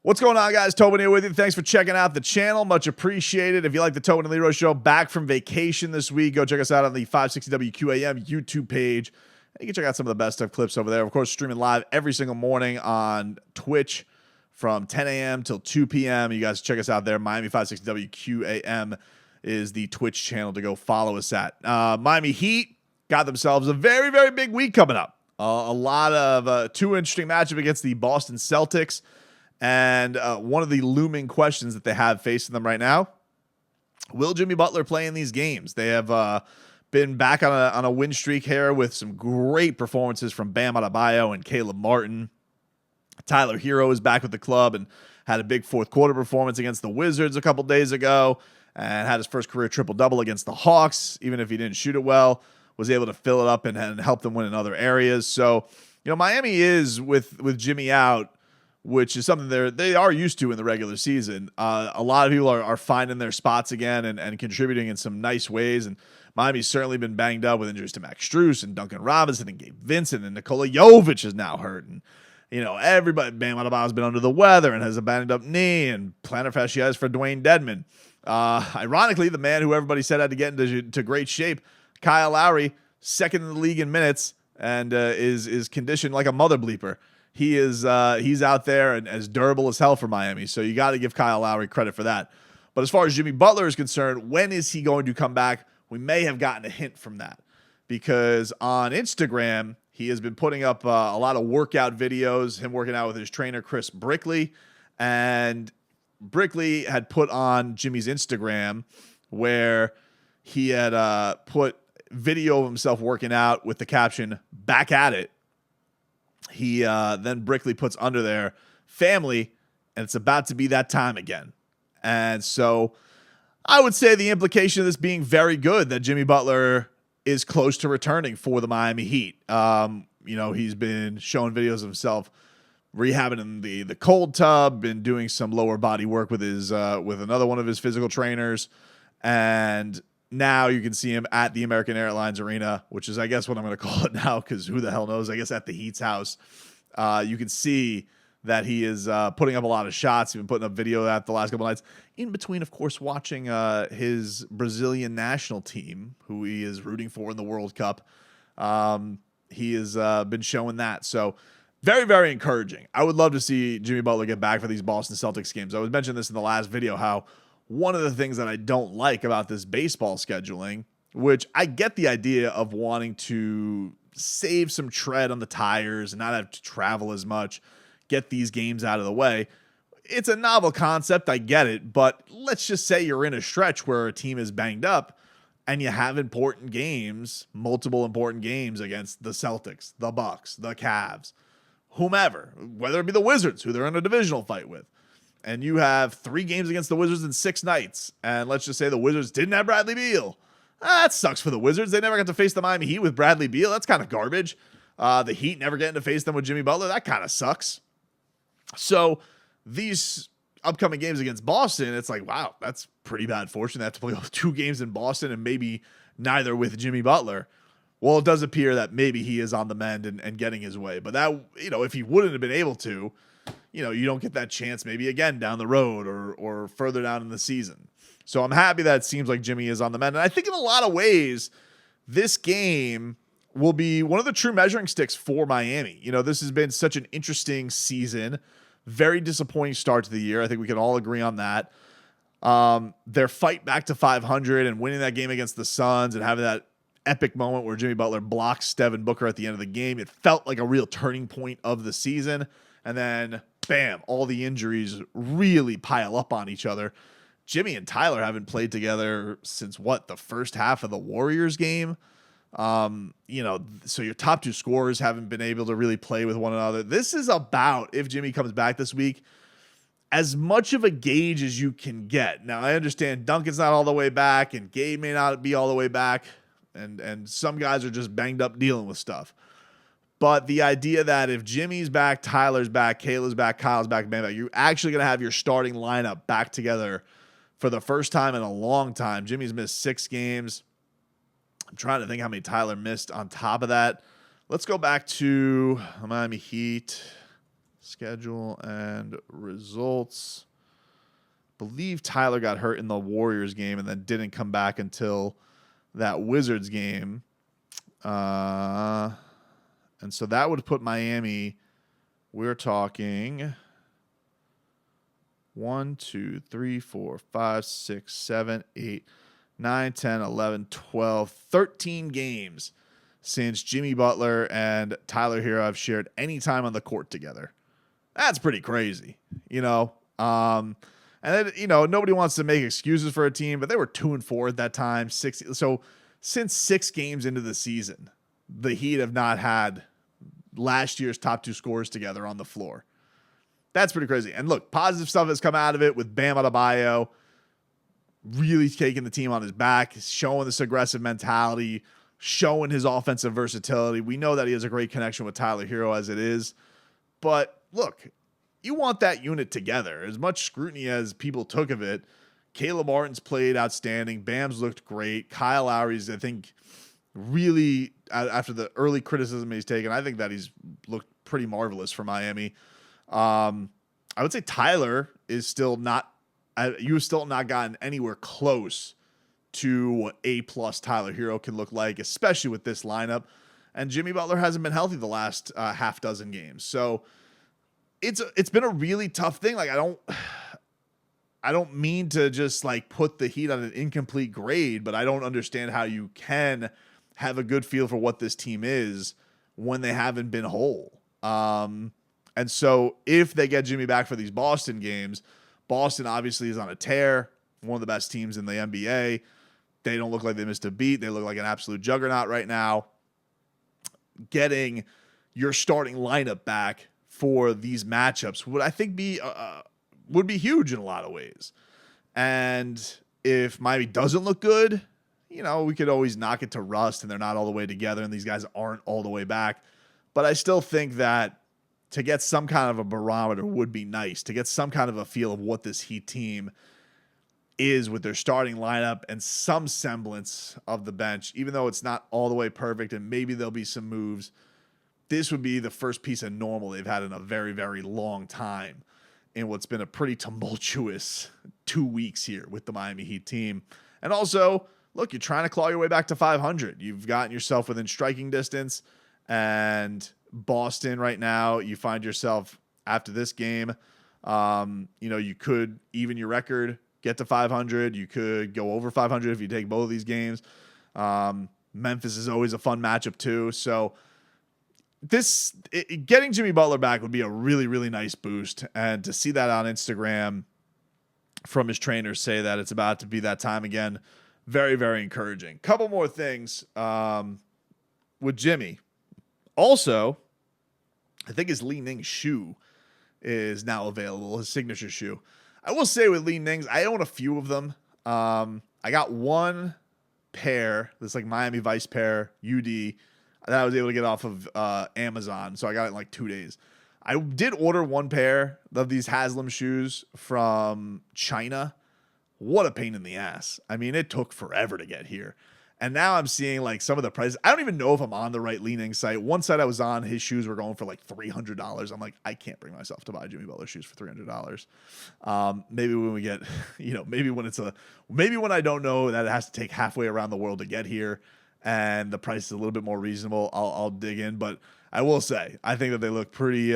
What's going on, guys? Tobin here with you. Thanks for checking out the channel. Much appreciated. If you like the Tobin and Leroy Show, back from vacation this week, go check us out on the 560 WQAM YouTube page. You can check out some of the best of clips over there. Of course, streaming live every single morning on Twitch from 10 a.m. till 2 p.m. You guys check us out there. Miami 560 WQAM is the Twitch channel to go follow us at. Miami Heat got themselves a very, very big week coming up. A lot of two interesting matchups against the Boston Celtics. And one of the looming questions that they have facing them right now, will Jimmy Butler play in these games? They have been back on a win streak here with some great performances from Bam Adebayo and Caleb Martin. Tyler Hero is back with the club and had a big fourth quarter performance against the Wizards a couple days ago and had his first career triple-double against the Hawks. Even if he didn't shoot it well, was able to fill it up and help them win in other areas. So, Miami is with Jimmy out, which is something they are used to in the regular season. A lot of people are finding their spots again and contributing in some nice ways. And Miami's certainly been banged up with injuries to Max Strus and Duncan Robinson and Gabe Vincent, and Nikola Jovic is now hurt. And, everybody, Bam Adebayo's been under the weather and has a banged up knee, and plantar fasciitis for Dwayne Dedmon. Ironically, the man who everybody said had to get into great shape, Kyle Lowry, second in the league in minutes, and is conditioned like a mother bleeper. He's out there and as durable as hell for Miami. So you got to give Kyle Lowry credit for that. But as far as Jimmy Butler is concerned, when is he going to come back? We may have gotten a hint from that because on Instagram, he has been putting up a lot of workout videos, him working out with his trainer, Chris Brickley. And Brickley had put on Jimmy's Instagram where he had put video of himself working out with the caption, "Back at it." He then Brickley puts under there, "family, and it's about to be that time again." And so I would say the implication of this being very good, that Jimmy Butler is close to returning for the Miami Heat. He's been showing videos of himself rehabbing in the cold tub, been doing some lower body work with with another one of his physical trainers, and now you can see him at the American Airlines Arena, which is, I guess, what I'm going to call it now, because who the hell knows? I guess at the Heat's house. You can see that he is putting up a lot of shots. He's been putting up video of that the last couple nights. In between, of course, watching his Brazilian national team, who he is rooting for in the World Cup. He has been showing that. So very, very encouraging. I would love to see Jimmy Butler get back for these Boston Celtics games. I was mentioning this in the last video, how one of the things that I don't like about this baseball scheduling, which I get the idea of wanting to save some tread on the tires and not have to travel as much, get these games out of the way. It's a novel concept, I get it, but let's just say you're in a stretch where a team is banged up and you have important games, multiple important games against the Celtics, the Bucks, the Cavs, whomever, whether it be the Wizards, who they're in a divisional fight with. And you have 3 games against the Wizards in 6 nights. And let's just say the Wizards didn't have Bradley Beal. That sucks for the Wizards. They never got to face the Miami Heat with Bradley Beal. That's kind of garbage. The Heat never getting to face them with Jimmy Butler. That kind of sucks. So these upcoming games against Boston, it's like, wow, that's pretty bad fortune. They have to play 2 games in Boston and maybe neither with Jimmy Butler. Well, it does appear that maybe he is on the mend and getting his way. But that, if he wouldn't have been able to, you don't get that chance maybe again down the road or further down in the season. So I'm happy that it seems like Jimmy is on the mend. And I think in a lot of ways, this game will be one of the true measuring sticks for Miami. This has been such an interesting season. Very disappointing start to the year. I think we can all agree on that. Their fight back to 500 and winning that game against the Suns and having that epic moment where Jimmy Butler blocks Devin Booker at the end of the game. It felt like a real turning point of the season. And then, bam, all the injuries really pile up on each other. Jimmy and Tyler haven't played together since the first half of the Warriors game. So your top 2 scorers haven't been able to really play with one another. This is about, if Jimmy comes back this week, as much of a gauge as you can get. Now, I understand Duncan's not all the way back and Gabe may not be all the way back. And some guys are just banged up dealing with stuff. But the idea that if Jimmy's back, Tyler's back, Kayla's back, Kyle's back, man, you're actually going to have your starting lineup back together for the first time in a long time. Jimmy's missed 6 games. I'm trying to think how many Tyler missed on top of that. Let's go back to Miami Heat Schedule and results. Believe Tyler got hurt in the Warriors game and then didn't come back until that Wizards game. And so that would put Miami, we're talking 1, 2, 3, 4, 5, 6, 7, 8, 9, 10, 11, 12, 13 games since Jimmy Butler and Tyler Hero have shared any time on the court together. That's pretty crazy, And then, nobody wants to make excuses for a team, but they were 2-4 at that time. So since 6 games into the season, the Heat have not had last year's top 2 scorers together on the floor. That's pretty crazy. And look, positive stuff has come out of it with Bam Adebayo really taking the team on his back, showing this aggressive mentality, showing his offensive versatility. We know that he has a great connection with Tyler Hero as it is. But look, you want that unit together. As much scrutiny as people took of it, Caleb Martin's played outstanding. Bam's looked great. Kyle Lowry's, I think, really, after the early criticism he's taken, I think that he's looked pretty marvelous for Miami. I would say Tyler is still not, you've still not gotten anywhere close to what A+ Tyler Hero can look like, especially with this lineup. And Jimmy Butler hasn't been healthy the last half dozen games. So it's been a really tough thing. Like, I don't mean to just like put the Heat on an incomplete grade, but I don't understand how you can have a good feel for what this team is when they haven't been whole. And so if they get Jimmy back for these Boston games, Boston obviously is on a tear, one of the best teams in the NBA. They don't look like they missed a beat. They look like an absolute juggernaut right now. Getting your starting lineup back for these matchups would, I think, would be huge in a lot of ways. And if Miami doesn't look good, we could always knock it to rust and they're not all the way together and these guys aren't all the way back. But I still think that to get some kind of a barometer would be nice, to get some kind of a feel of what this Heat team is with their starting lineup and some semblance of the bench, even though it's not all the way perfect and maybe there'll be some moves. This would be the first piece of normal they've had in a very, very long time in what's been a pretty tumultuous 2 weeks here with the Miami Heat team. And also, look, you're trying to claw your way back to 500. You've gotten yourself within striking distance, and Boston right now, you find yourself after this game, you could even your record, get to 500. You could go over 500 if you take both of these games. Memphis is always a fun matchup too. So getting Jimmy Butler back would be a really, really nice boost. And to see that on Instagram from his trainers say that it's about to be that time again, very, very encouraging. Couple more things with Jimmy. Also, I think his Li Ning shoe is now available, his signature shoe. I will say with Li Ning's, I own a few of them. I got one pair, this like Miami Vice pair, UD, that I was able to get off of Amazon. So I got it in like 2 days. I did order one pair of these Haslam shoes from China. What a pain in the ass. I mean, it took forever to get here. And now I'm seeing like some of the prices. I don't even know if I'm on the right Li Ning site. One site I was on, his shoes were going for like $300. I'm like, I can't bring myself to buy Jimmy Butler shoes for $300. Maybe when we get, maybe when I don't know that it has to take halfway around the world to get here and the price is a little bit more reasonable, I'll dig in. But I will say, I think that they look pretty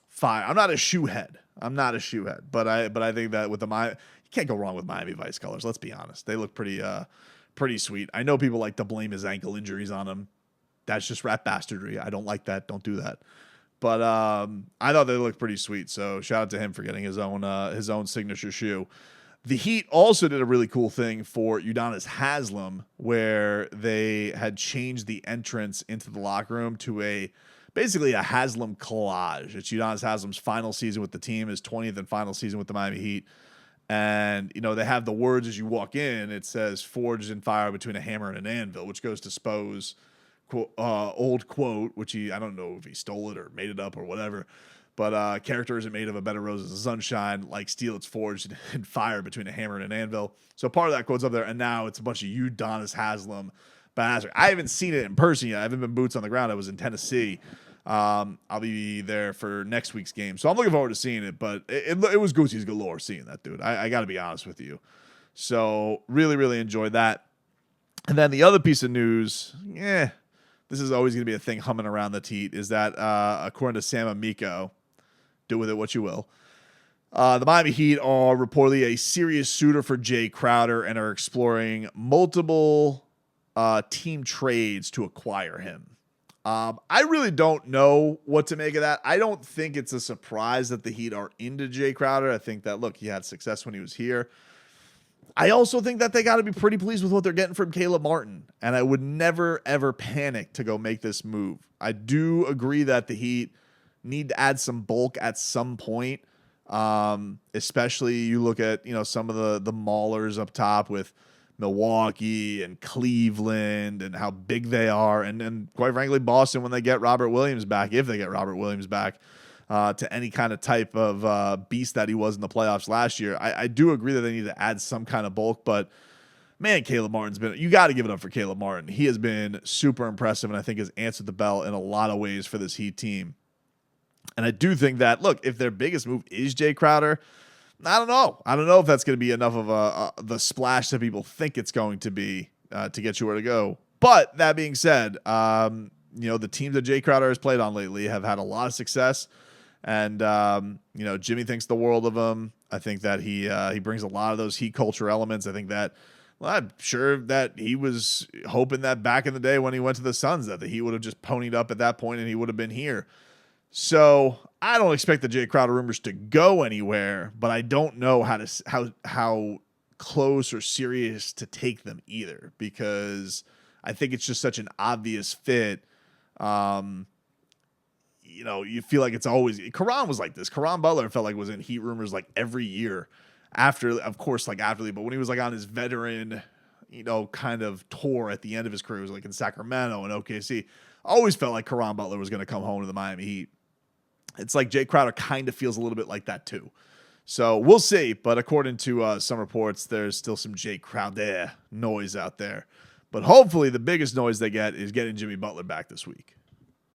fine. I'm not a shoe head, but I think that with you can't go wrong with Miami Vice colors. Let's be honest. They look pretty sweet. I know people like to blame his ankle injuries on him. That's just rat bastardry. I don't like that. Don't do that. But I thought they looked pretty sweet. So shout out to him for getting his own signature shoe. The Heat also did a really cool thing for Udonis Haslem, where they had changed the entrance into the locker room to basically a Haslem collage. It's Udonis Haslem's final season with the team, his 20th and final season with the Miami Heat. And, they have the words as you walk in. It says, forged in fire between a hammer and an anvil, which goes to Spo's old quote, which I don't know if he stole it or made it up or whatever. But character isn't made of a bed of roses and sunshine. Like steel, it's forged in fire between a hammer and an anvil. So part of that quote's up there. And now it's a bunch of Udonis Haslem. But I haven't seen it in person yet. I haven't been boots on the ground. I was in Tennessee. I'll be there for next week's game. So I'm looking forward to seeing it, but it was Gucci's galore seeing that, dude. I got to be honest with you. So really, really enjoyed that. And then the other piece of news, this is always going to be a thing humming around the teat, is that according to Sam Amico, do with it what you will, the Miami Heat are reportedly a serious suitor for Jae Crowder and are exploring multiple team trades to acquire him. I really don't know what to make of that. I don't think it's a surprise that the Heat are into Jae Crowder. I think that, look, he had success when he was here. I also think that they got to be pretty pleased with what they're getting from Caleb Martin, and I would never, ever panic to go make this move. I do agree that the Heat need to add some bulk at some point, especially you look at, some of the maulers up top with Milwaukee and Cleveland and how big they are, and quite frankly, Boston when they get Robert Williams back, if they get Robert Williams back, to any kind of type of beast that he was in the playoffs last year. I do agree that they need to add some kind of bulk, but man, Caleb Martin's you got to give it up for Caleb Martin. He has been super impressive, and I think has answered the bell in a lot of ways for this Heat team. And I do think that, look, if their biggest move is Jae Crowder, I don't know. I don't know if that's going to be enough of the splash that people think it's going to be to get you where to go. But that being said, the teams that Jae Crowder has played on lately have had a lot of success. And, Jimmy thinks the world of him. I think that he brings a lot of those Heat culture elements. I think that, I'm sure that he was hoping that back in the day when he went to the Suns that the Heat would have just ponied up at that point and he would have been here. So I don't expect the Jae Crowder rumors to go anywhere, but I don't know how close or serious to take them either, because I think it's just such an obvious fit. You feel like it's always Karan was like this. Karan Butler felt like was in Heat rumors like every year after, of course, like after, but when he was like on his veteran, kind of tour at the end of his career, it was like in Sacramento and OKC. Always felt like Karan Butler was going to come home to the Miami Heat. It's like Jae Crowder kind of feels a little bit like that too. So we'll see. But according to some reports, there's still some Jae Crowder noise out there. But hopefully the biggest noise they get is getting Jimmy Butler back this week.